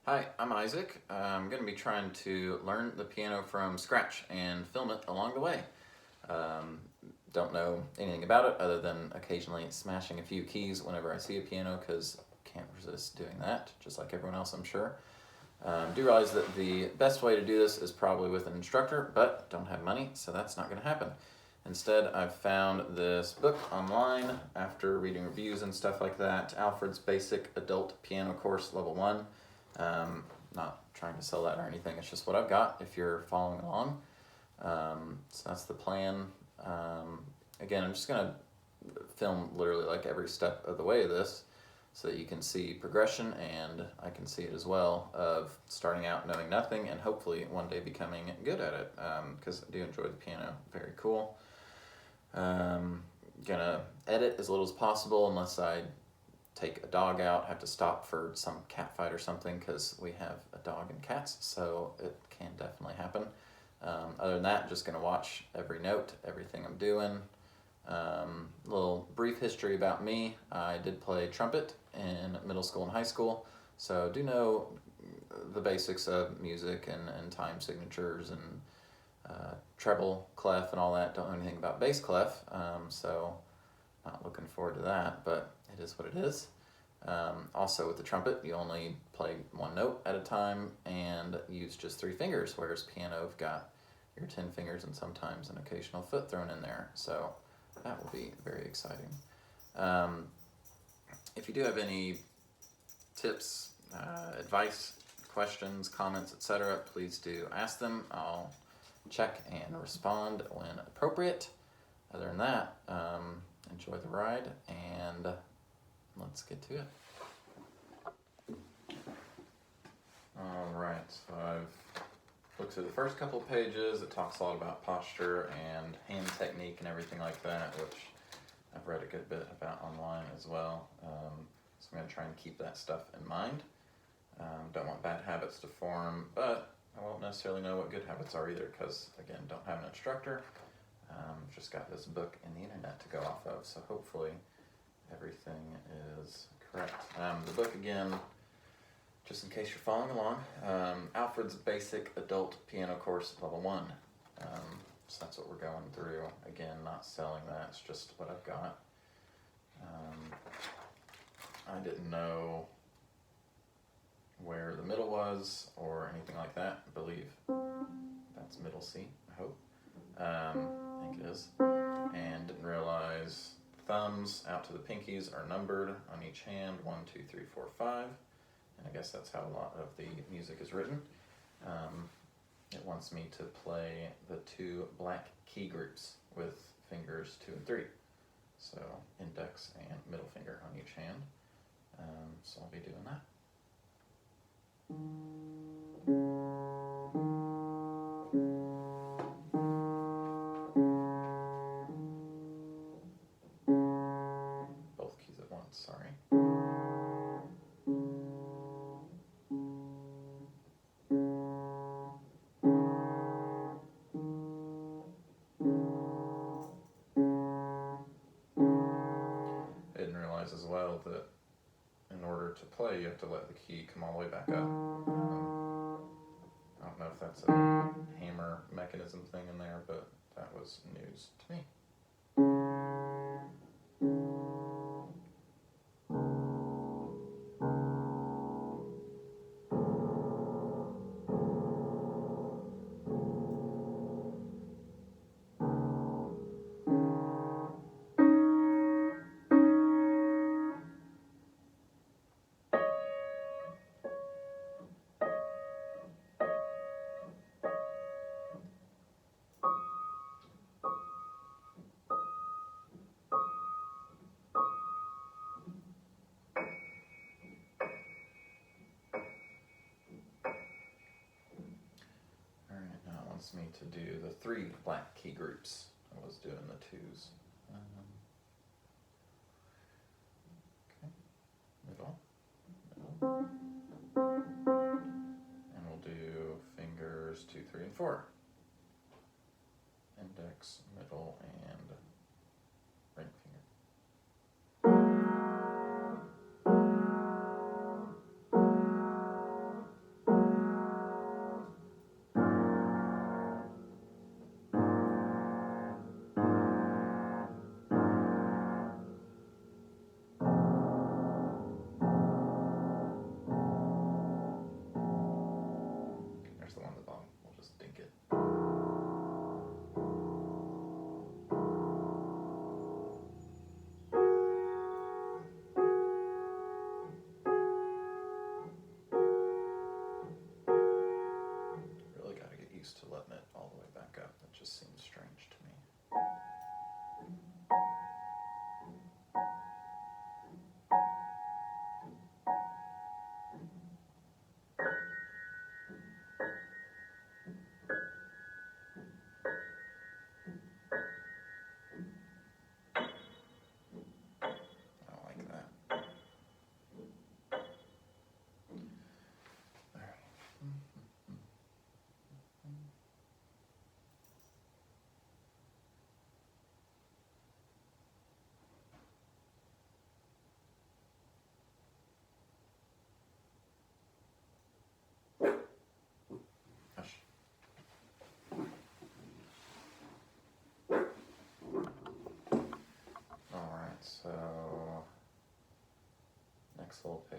Hi, I'm Isaac. I'm going to be trying to learn the piano from scratch and film it along the way. Um, don't know anything about it other than occasionally smashing a few keys whenever I see a piano because I can't resist doing that, just like everyone else, I'm sure. Do realize that the best way to do this is probably with an instructor, but don't have money, so that's not going to happen. Instead, I've found this book online after reading reviews and stuff like that, Alfred's Basic Adult Piano Course Level 1. Not trying to sell that or anything, it's just what I've got if you're following along. So that's the plan. Again, I'm just going to film literally like every step of the way of this so that you can see progression and I can see it as well of starting out knowing nothing and hopefully one day becoming good at it because I do enjoy the piano. Very cool. Gonna edit as little as possible unless I take a dog out, have to stop for some cat fight or something because we have a dog and cats, so it can definitely happen. Other than that, just gonna watch every note, everything I'm doing. Little brief history about me. I did play trumpet in middle school and high school, so do know the basics of music and time signatures and treble clef and all that. Don't know anything about bass clef, so not looking forward to that, but it is what it is. Also with the trumpet, you only play one note at a time and use just 3 fingers, whereas piano, you've got your 10 fingers and sometimes an occasional foot thrown in there. So that will be very exciting. If you do have any tips, advice, questions, comments, etc., please do ask them. I'll check and respond when appropriate. Other than that, enjoy the ride and let's get to it. Alright, so I've looked through the first couple of pages. It talks a lot about posture and hand technique and everything like that, which I've read a good bit about online as well. So I'm going to try and keep that stuff in mind. Don't want bad habits to form, but I won't necessarily know what good habits are either because, again, don't have an instructor. Just got this book in the internet to go off of, so hopefully everything is correct. The book, again, just in case you're following along, Alfred's Basic Adult Piano Course Level 1. So that's what we're going through. Again, not selling that, it's just what I've got. I didn't know where the middle was or anything like that. I believe that's middle C, I hope. I think it is. And didn't realize thumbs out to the pinkies are numbered on each hand, 1, 2, 3, 4, 5. And I guess that's how a lot of the music is written. It wants me to play the 2 black key groups with fingers 2 and 3. So index and middle finger on each hand. So I'll be doing that. Both keys at once, sorry. I didn't realize as well that in order to play, you have to let the key come all the way back up. I don't know if that's a hammer mechanism thing in there, but that was news to me. Wants me to do the 3 black key groups. I was doing the 2s. Okay, middle, and we'll do fingers 2, 3, and 4. Index, middle, and ring finger.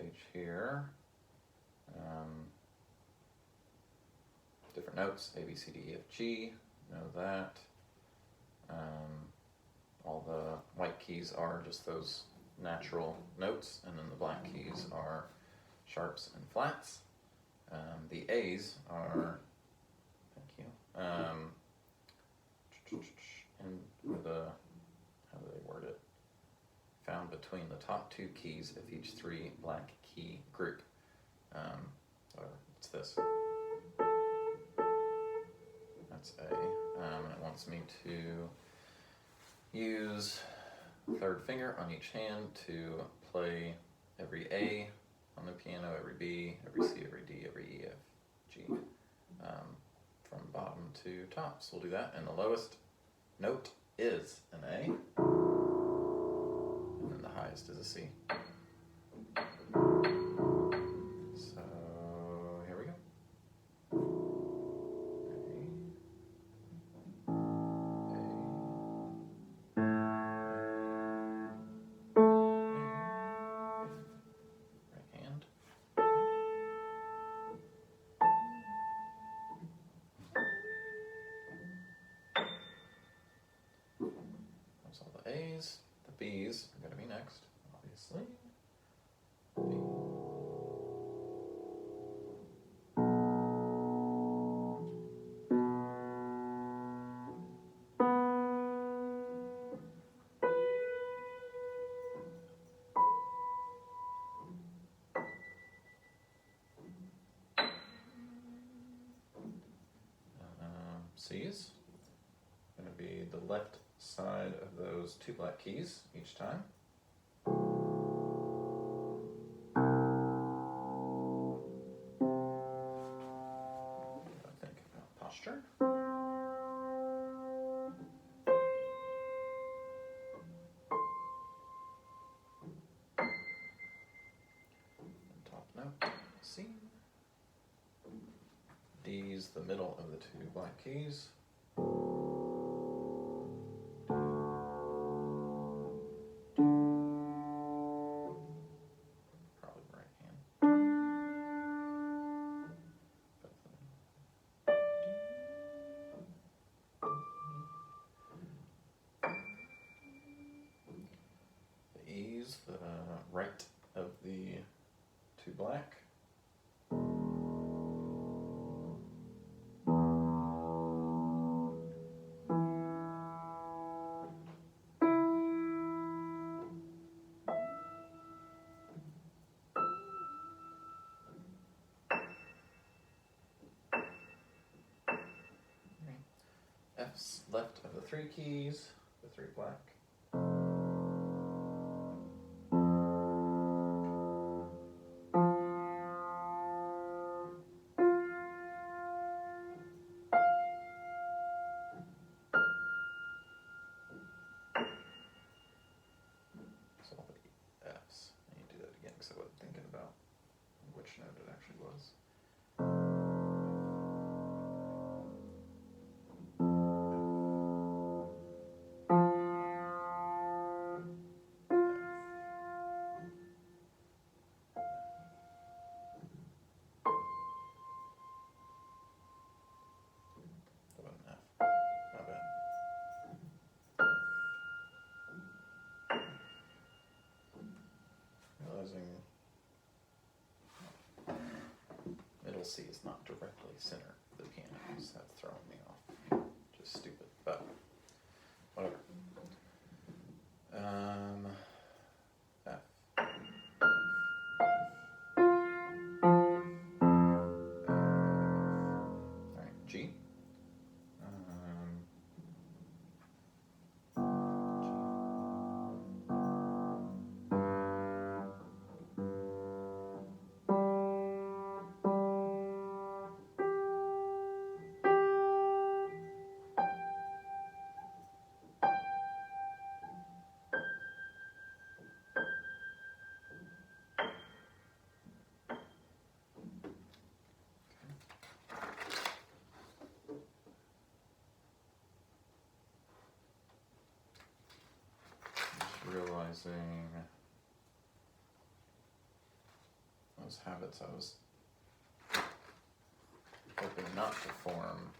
page here. Different notes, A, B, C, D, E, F, G, know that. All the white keys are just those natural notes, and then the black keys are sharps and flats. The A's are, thank you, and the, how do they word it? Found between the top two keys of each three black key group. It's this. That's A. And it wants me to use third finger on each hand to play every A on the piano, every B, every C, every D, every E, F, G, from bottom to top. So we'll do that, and the lowest note is an A, and then the highest is a C. So here we go. Right hand. That's all the A's. The B's are going to be next, obviously. B. C's going to be the left side of those two black keys each time. Think about posture. And top note, C. D's the middle of the two black keys. Probably right hand. The E's the right of the two black. F's left of the three keys, the three black. So all the F's. I need to do that again because I wasn't thinking about which note it actually was. That wasn't F. Not bad. Realizing middle C is not directly center of the piano, so that's throwing me off. Just stupid, but whatever. F. Alright, G. Realizing those habits I was hoping not to form.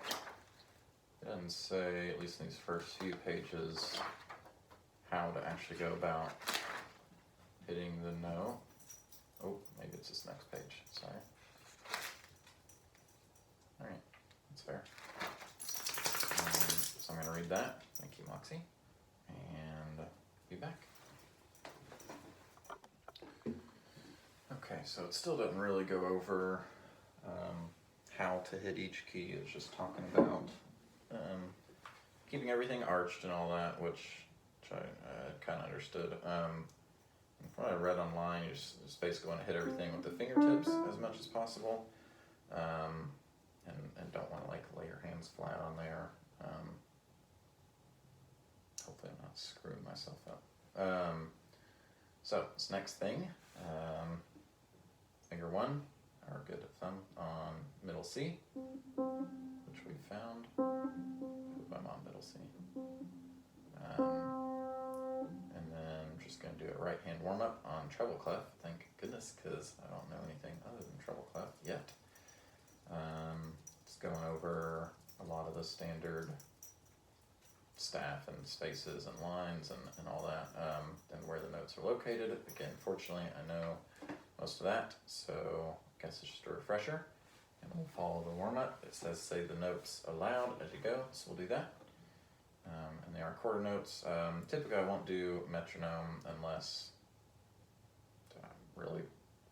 It doesn't say, at least in these first few pages, how to actually go about hitting the no. Oh, maybe it's this next page, sorry. Alright, that's fair. So I'm going to read that. Thank you, Moxie. And be back. Okay, so it still doesn't really go over how to hit each key. It's just talking about keeping everything arched and all that, which I kind of understood. From what I read online, you just basically want to hit everything with the fingertips as much as possible, and don't want to like lay your hands flat on there. Hopefully I'm not screwing myself up. So this next thing, finger 1, our good thumb on middle C, which we found. I'm on middle C. And then I'm just going to do a right hand warm up on treble clef. Thank goodness, because I don't know anything other than treble clef yet. Just going over a lot of the standard staff and spaces and lines and all that, and where the notes are located. Again, fortunately, I know most of that, so I guess it's just a refresher. And we'll follow the warm-up. It says say the notes aloud as you go, so we'll do that. And they are quarter notes. Typically I won't do metronome unless I'm really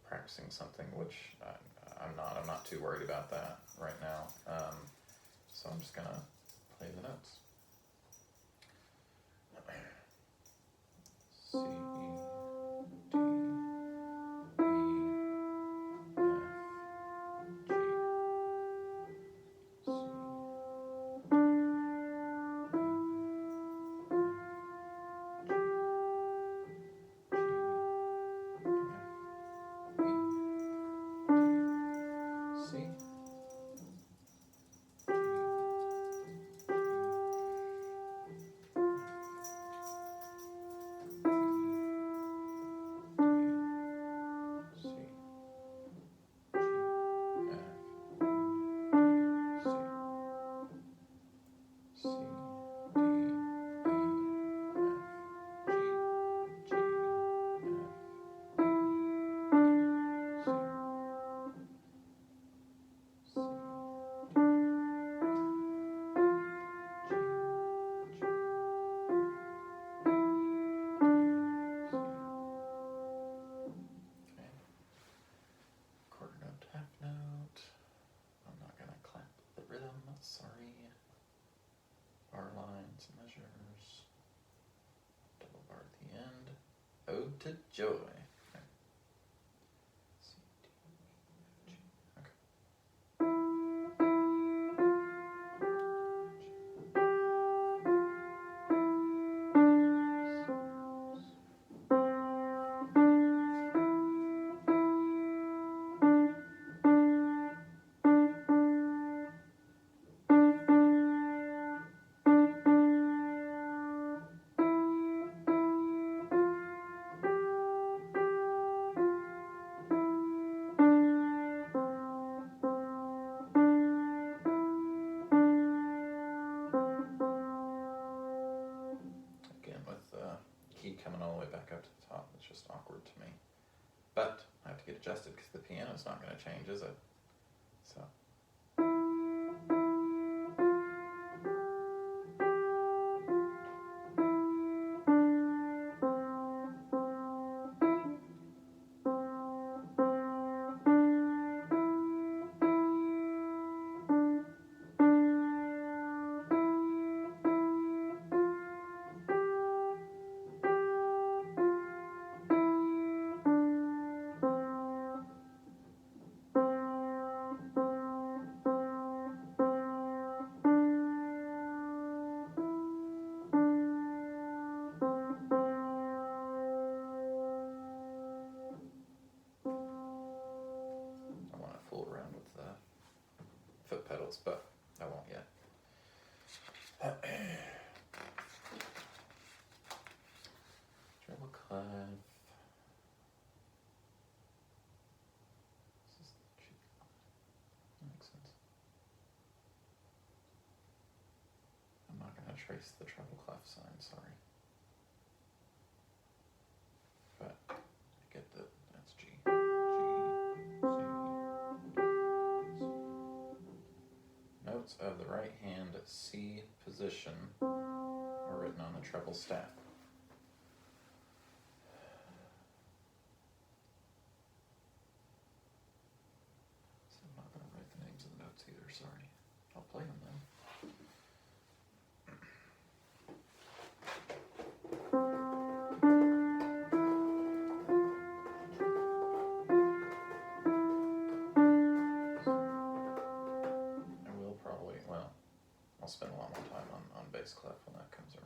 practicing something, which I'm not. I'm not too worried about that right now. So I'm just gonna play the notes. C, D, sorry. Bar lines, measures, double bar at the end. Ode to Joy. Okay. C, D, E, F, G. Okay. Coming all the way back up to the top, it's just awkward to me. But I have to get adjusted because the piano's not going to change, is it? So. Fool around with the foot pedals, but I won't yet. Treble clef. trace the treble clef sign, sorry. But I get that that's G. G, C. Notes of the right hand C position are written on the treble staff. So I'm not going to write the names of the notes either, sorry. I'll play them though. I'll spend a lot more time on bass clef when that comes around.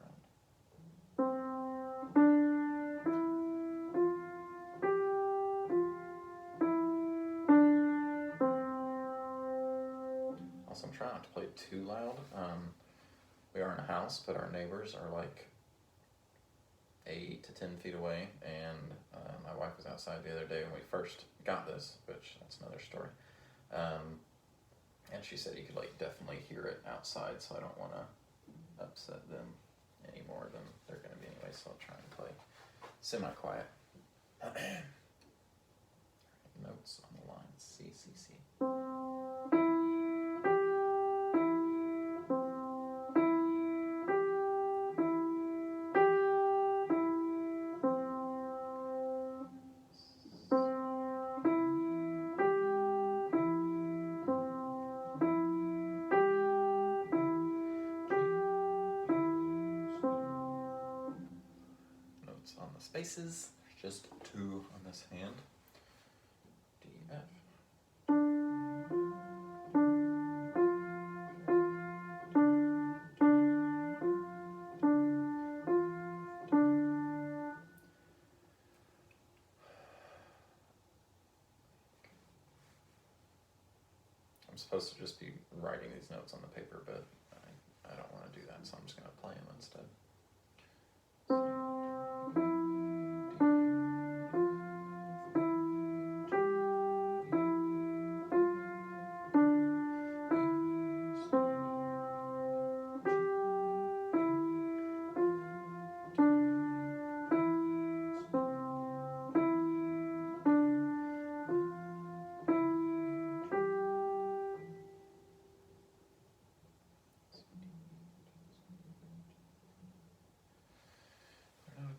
Also, I'm trying not to play too loud. We are in a house, but our neighbors are like 8 to 10 feet away, and my wife was outside the other day when we first got this, which that's another story. And she said you could like definitely hear it outside, so I don't want to upset them any more than they're going to be anyway, so I'll try and play semi-quiet. Notes on the line, C, C, C. On the spaces, just 2 on this hand. D, F. I'm supposed to just be writing these notes on the paper, but I don't want to do that, so I'm just going to play them instead.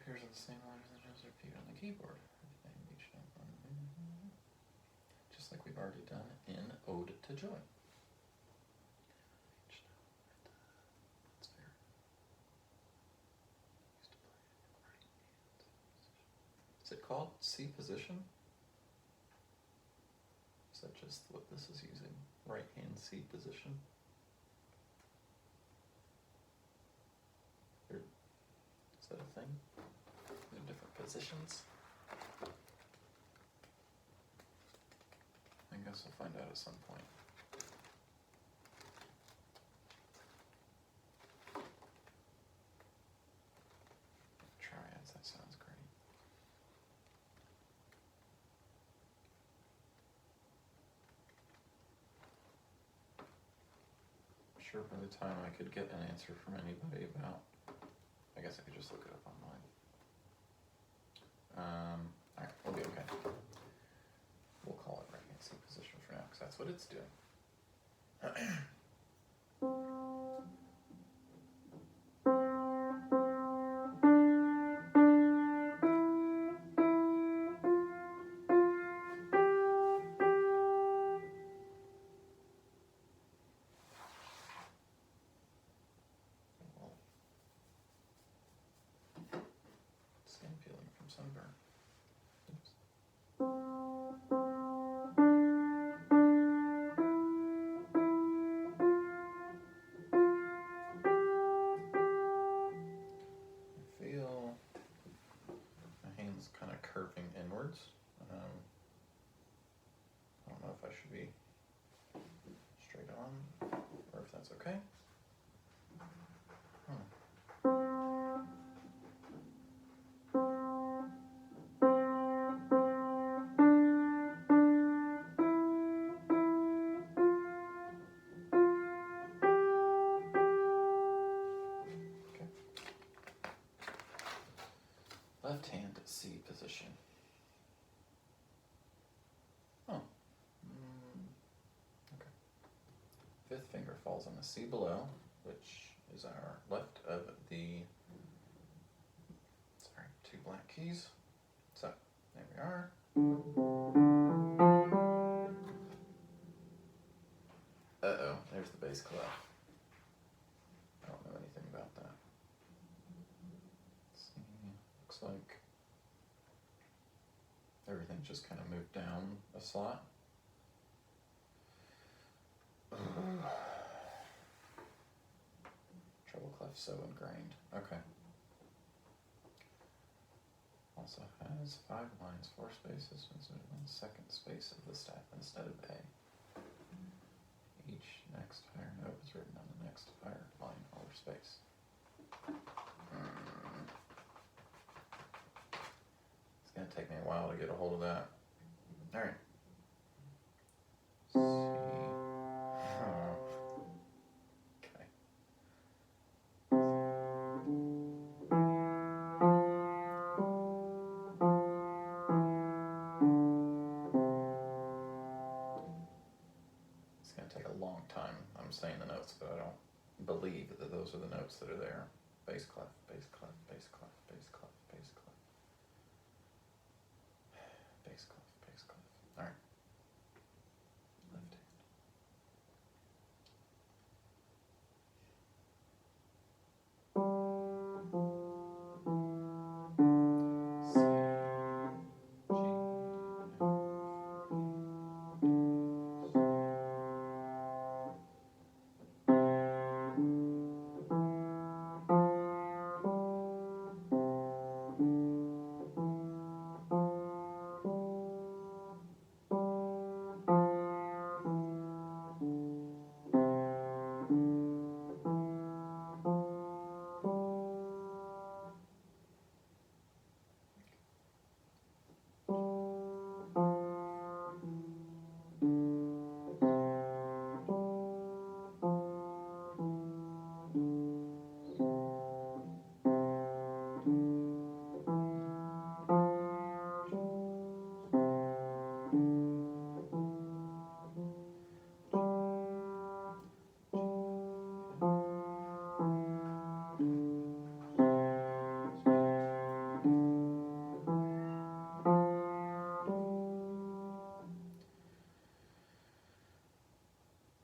Appears on the same line as the notes repeat on the keyboard. Just like we've already done in Ode to Joy. Is it called C position? Is that just what this is using? Right hand C position? Is that a thing? In different positions? I guess we'll find out at some point. Triads, that sounds great. I'm sure by the time I could get an answer from anybody about, I guess I could just look it up online. Alright, we'll be okay. We'll call it right hand C position for now, because that's what it's doing. Skin peeling from sunburn. Oops. I feel my hands kind of curving inwards. I don't know if I should be straight on or if that's okay. position. Oh. Okay. Fifth finger falls on the C below, which is our left of the, sorry, two black keys. So, there we are. Uh-oh, there's the bass clef. I don't know anything about that. Let's see, looks like everything just kind of moved down a slot. Treble clef so ingrained. Okay. Also has 5 lines, 4 spaces, one second space of the staff instead of A. Each next higher note is written on the next higher line or space. It's going to take me a while to get a hold of that. All right. C. Okay. It's going to take a long time. I'm saying the notes, but I don't believe that those are the notes that are there. Bass clef, bass clef, bass clef, bass clef, bass clef. Bass clef, bass clef. All right. Left hand. C, G,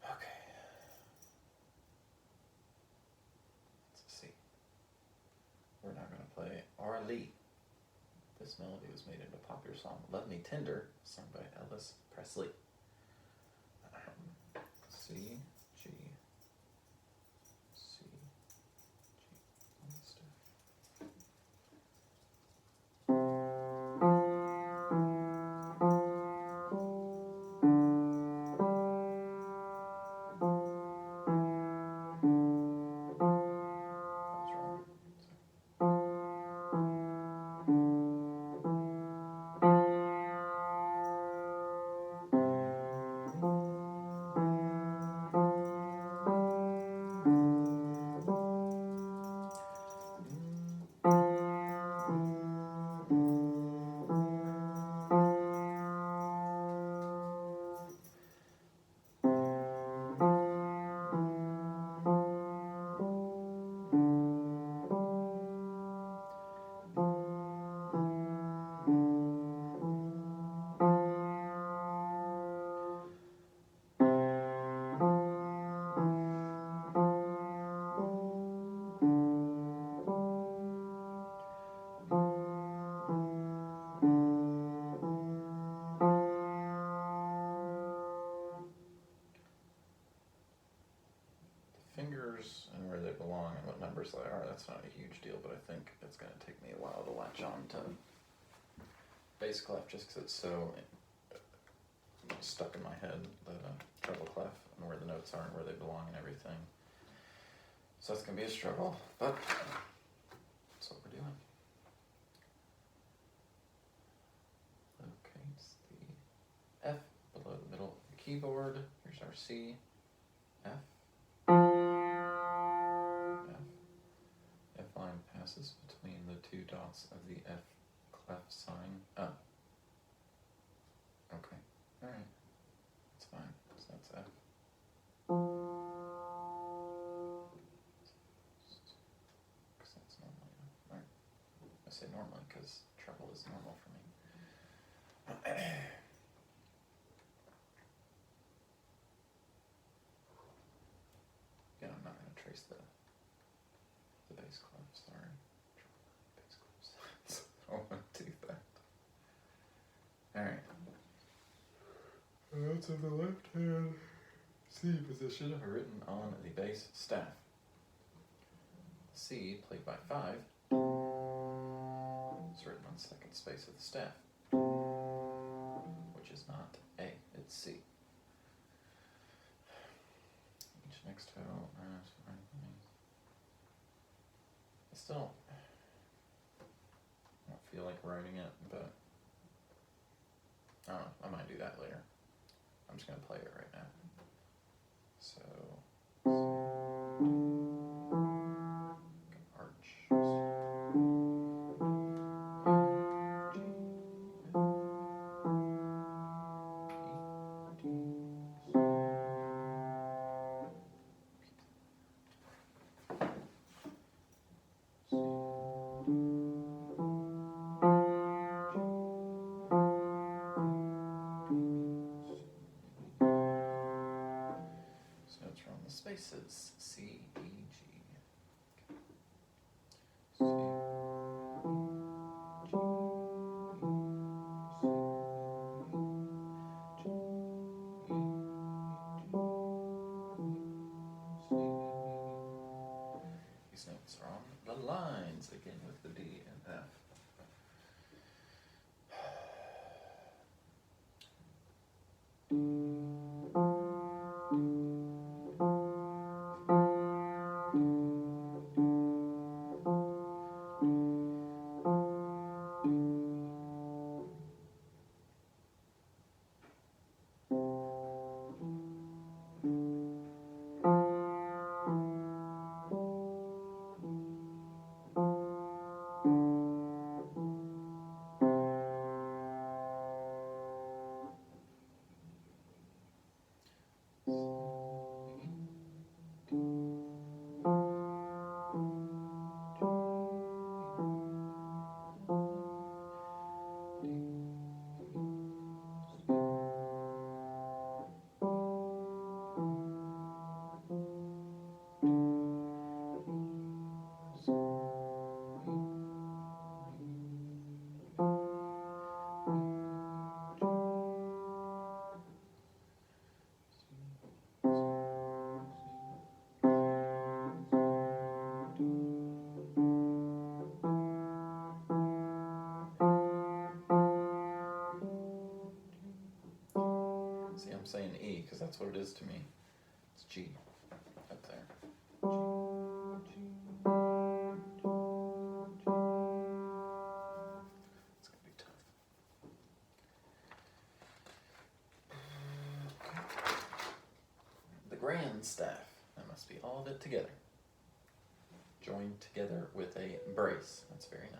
Okay. It's a C. We're now going to play Our Lee. This melody was made into a popular song, Love Me Tender, sung by Elvis Presley. C, G, C, G. All this stuff. That's wrong. Fingers and where they belong and what numbers they are, that's not a huge deal, but I think it's going to take me a while to latch on to bass clef just because it's so stuck in my head, the treble clef and where the notes are and where they belong and everything. So it's going to be a struggle, but that's what we're doing. Okay, it's the F below the middle of the keyboard. Here's our C, F. F line passes between the two dots of the F clef sign. Oh. Okay. Alright. That's fine. So that's F. Because that's normally F. Alright. I say normally because treble is normal for me. Yeah, I'm not going to trace the bass clef, sorry. Bass clefs. I don't want to do that. Alright. That's in the left hand C position written on the bass staff. C, played by 5, is written on second space of the staff, which is not A, it's C. Each next total, I still don't feel like writing it, but I don't know, I might do that later. I'm just going to play it right now. So, arch. Notes are on the spaces. C, E, G. C, E, G, E, C, E, G, E, C. These notes are on the lines again with the D and F. See, I'm saying E because that's what it is to me. It's G up there. It's going to be tough. The grand staff. That must be all of it together. Joined together with a brace. That's very nice.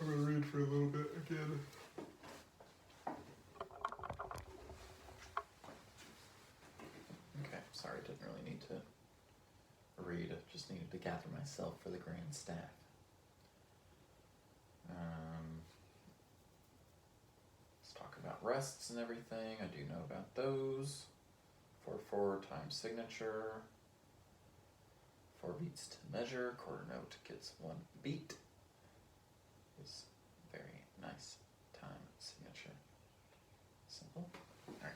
I'm going to read for a little bit again. Okay, sorry, didn't really need to read. I just needed to gather myself for the grand staff. Let's talk about rests and everything. I do know about those. 4/4 time signature. 4 beats to measure. Quarter note gets 1 beat. Is very nice time signature. Simple. Alright.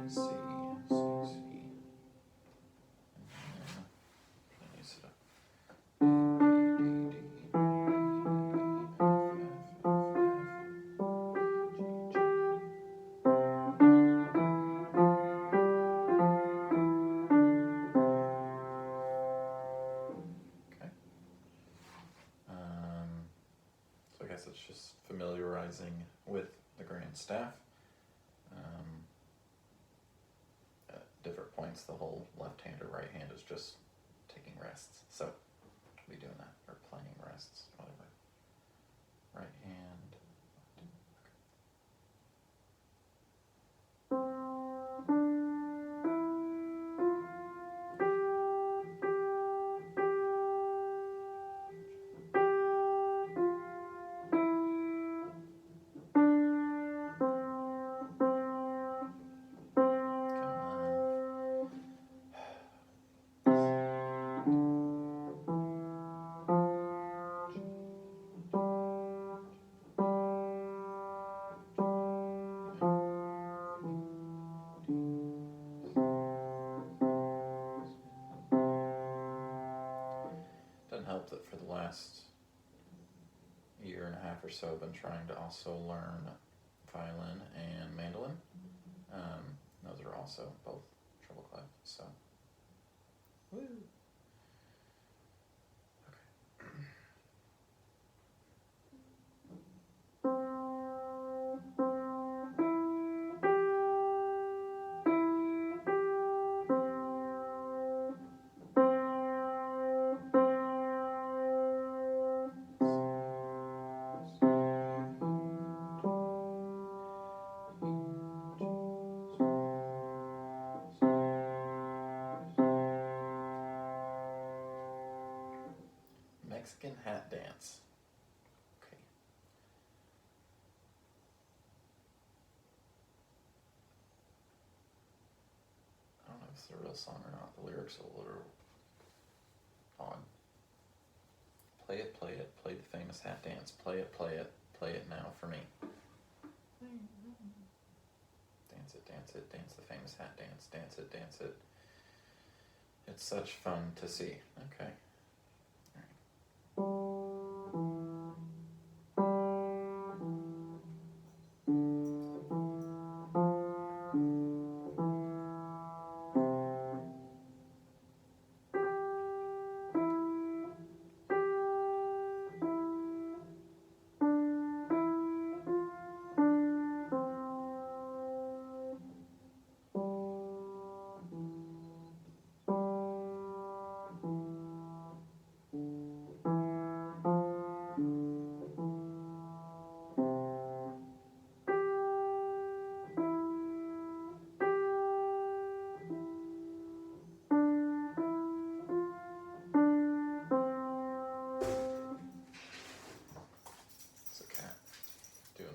C, C, C, C. And then use it up. D, D, D, D, F, F, F, F, G, G. Okay. hands, the whole left hand or right hand is just taking rests. So we'll be doing that, or playing rests, whatever. Right hand. Doesn't help that for the last year and a half or so I've been trying to also learn violin and mandolin. Those are also both treble clef, so woo. Mexican hat dance. Okay. I don't know if it's a real song or not. The lyrics are a little odd. Play it, play the famous hat dance. Play it now for me. Dance the famous hat dance it. It's such fun to see. Okay.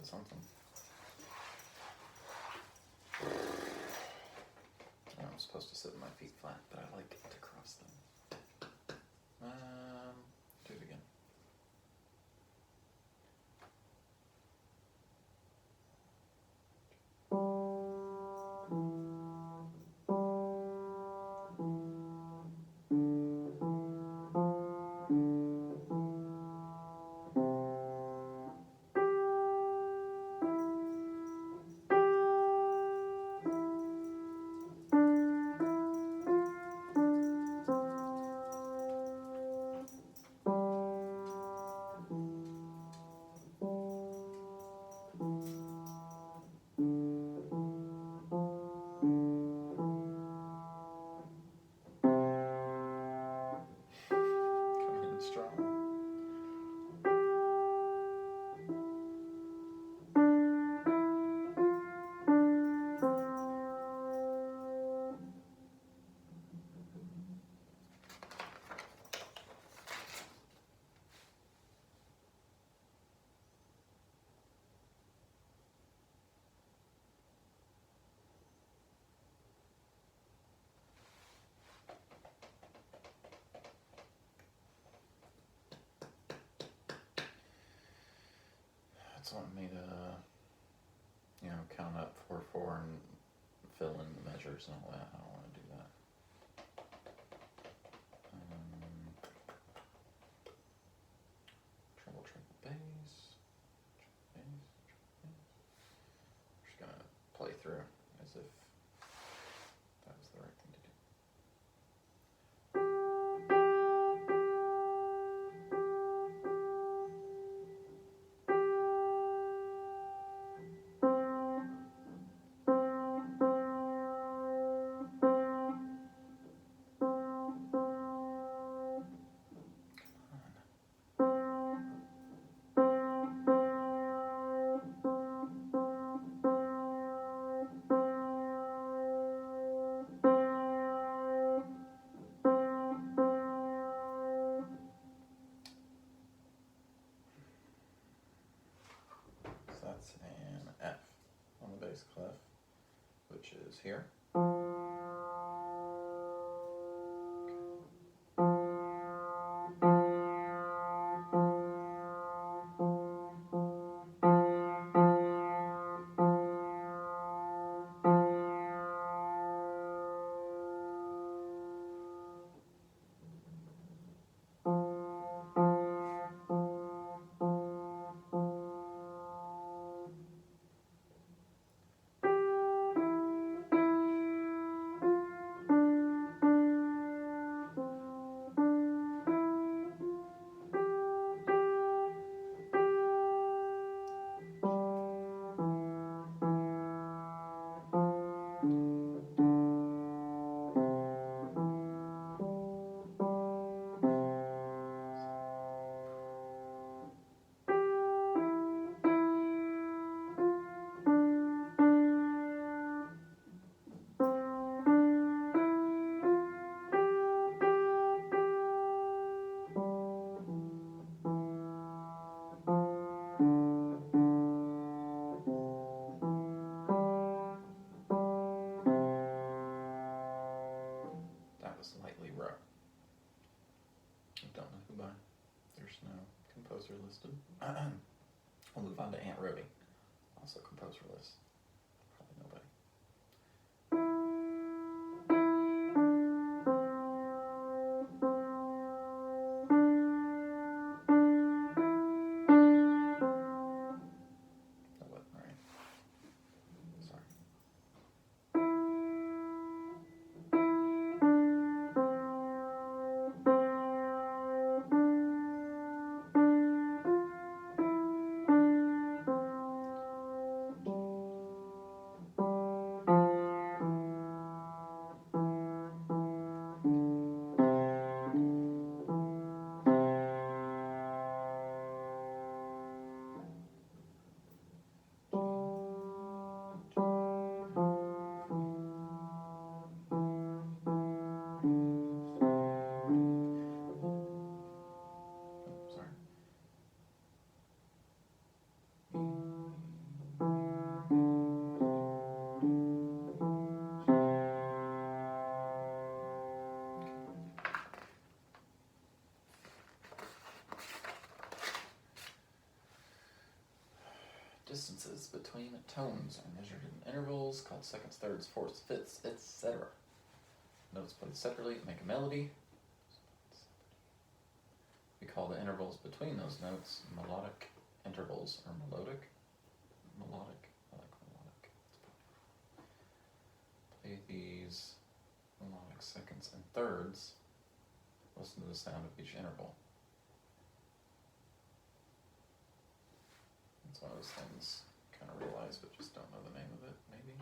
Something. I'm supposed to sit with my feet flat, but I like to cross them. Do it again. It's wanting me to, count up 4/4 and fill in the measures and all that. I don't want to do that. Treble bass. Just gonna play through as if that was the right thing to do. which is here. Slightly rough. I don't know who by. There's no composer listed. We'll move on to Aunt Rhody, also composer list. Probably nobody. That wasn't right. Sorry. Distances between tones are measured in intervals called seconds, thirds, fourths, fifths, etc. Notes played separately make a melody. We call the intervals between those notes melodic intervals or melodic. Melodic. I like melodic. Play these melodic seconds and thirds. Listen to the sound of each interval. It's one of those things you kind of realize but just don't know the name of it, maybe.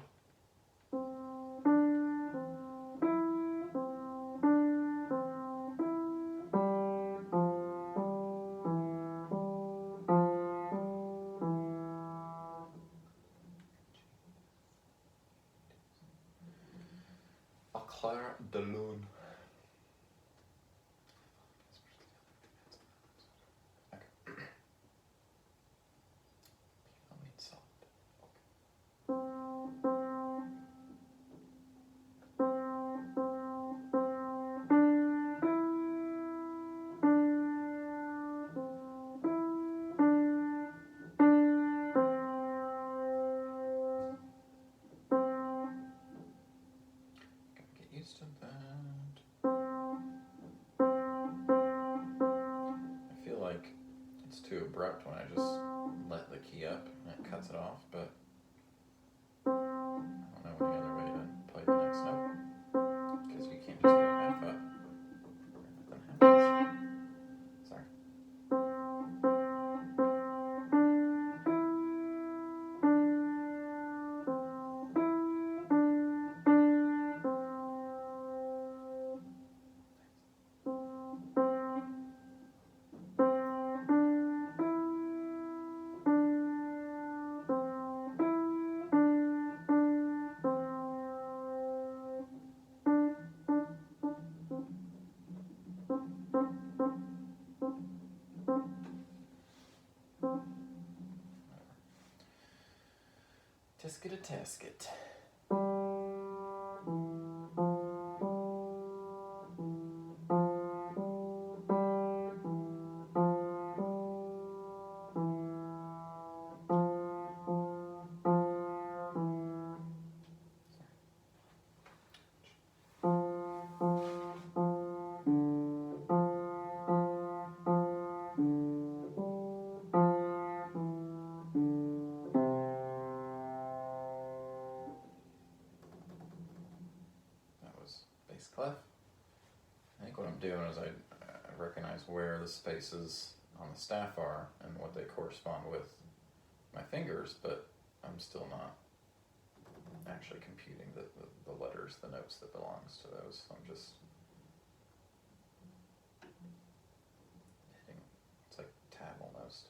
Au clair de lune. Used to that. I feel like it's too abrupt when I just let the key up and it cuts it off, but I don't know any other way to play the next note, because you can't just go half up. Nothing happens. Sorry. Tisket a tasket. clef. I think what I'm doing is I recognize where the spaces on the staff are and what they correspond with my fingers, but I'm still not actually computing the letters, the notes that belongs to those. So I'm just hitting, it's like tab almost.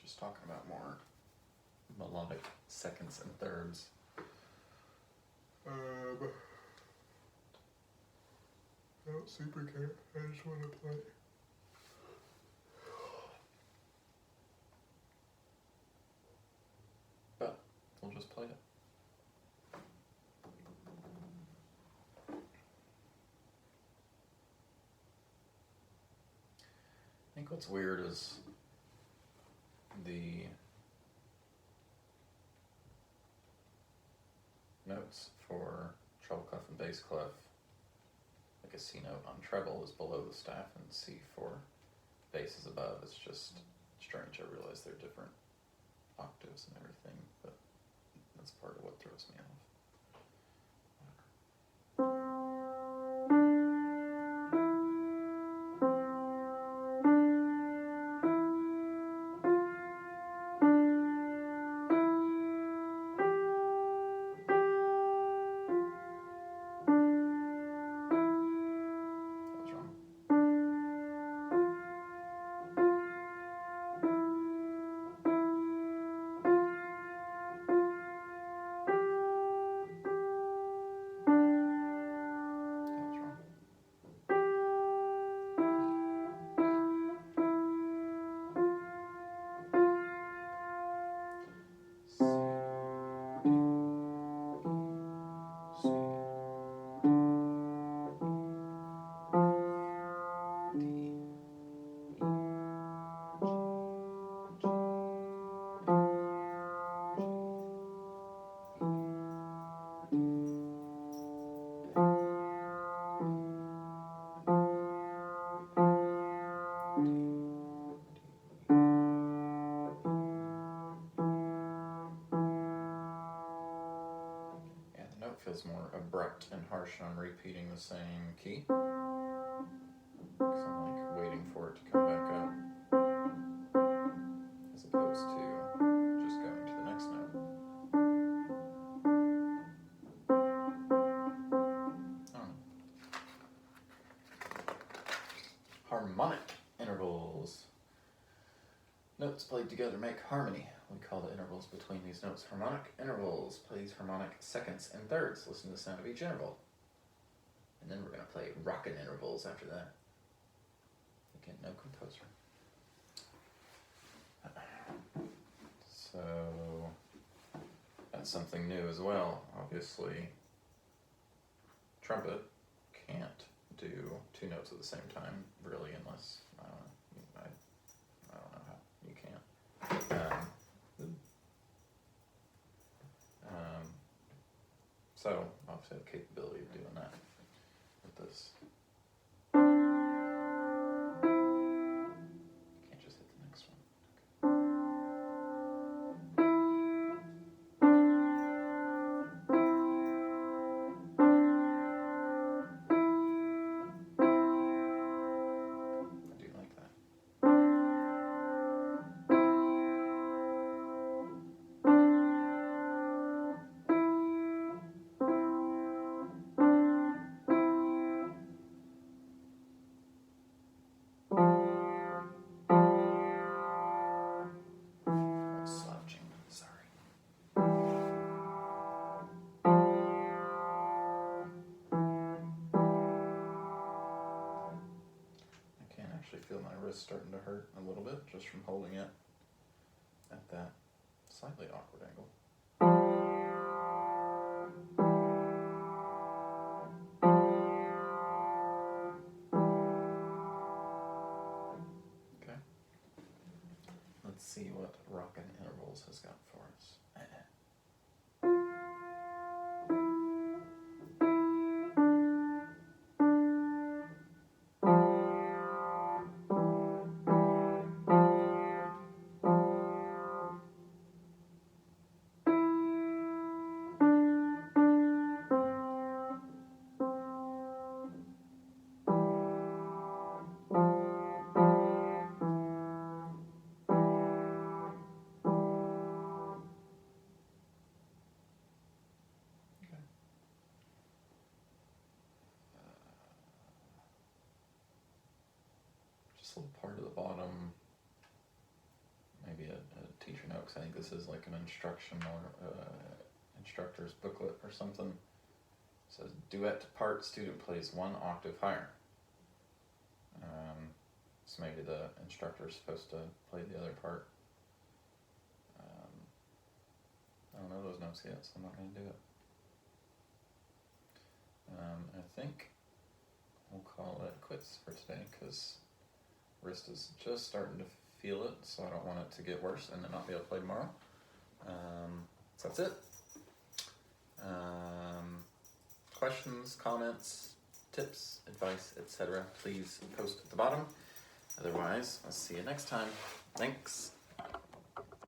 Just talking about more melodic seconds and thirds. No, super care. I just want to play. But we'll just play it. I think what's weird is the notes for treble clef and bass clef, like a C note on treble is below the staff and C for bass is above. It's just strange. I realize they're different octaves and everything, but that's part of what throws me off. Feels more abrupt and harsh on repeating the same key. Because I'm like waiting for it to come back up, as opposed to just going to the next note. Harmonic intervals. Notes played together make harmony. We call the intervals between these notes harmonic intervals. Play these harmonic seconds and thirds. Listen to the sound of each interval. And then we're going to play rockin' intervals after that. Again, no composer. So, that's something new as well. Obviously, trumpet can't do two notes at the same time, really, unless, I don't know how you can't. So, obviously, I have the capability of doing that with this. Can't just hit the next one. I do like that. wrist starting to hurt a little bit just from holding it at that slightly awkward angle. Okay. Let's see what Rockin' Intervals has got for us. Just a little part of the bottom, maybe a teacher note, because I think this is like an instruction or instructor's booklet or something. It says, duet part, student plays 1 octave higher. So maybe the instructor is supposed to play the other part. I don't know those notes yet, so I'm not going to do it. I think we'll call it quits for today, because wrist is just starting to feel it, so I don't want it to get worse and then not be able to play tomorrow. So that's it. Questions, comments, tips, advice, etc., please post at the bottom. Otherwise, I'll see you next time. Thanks.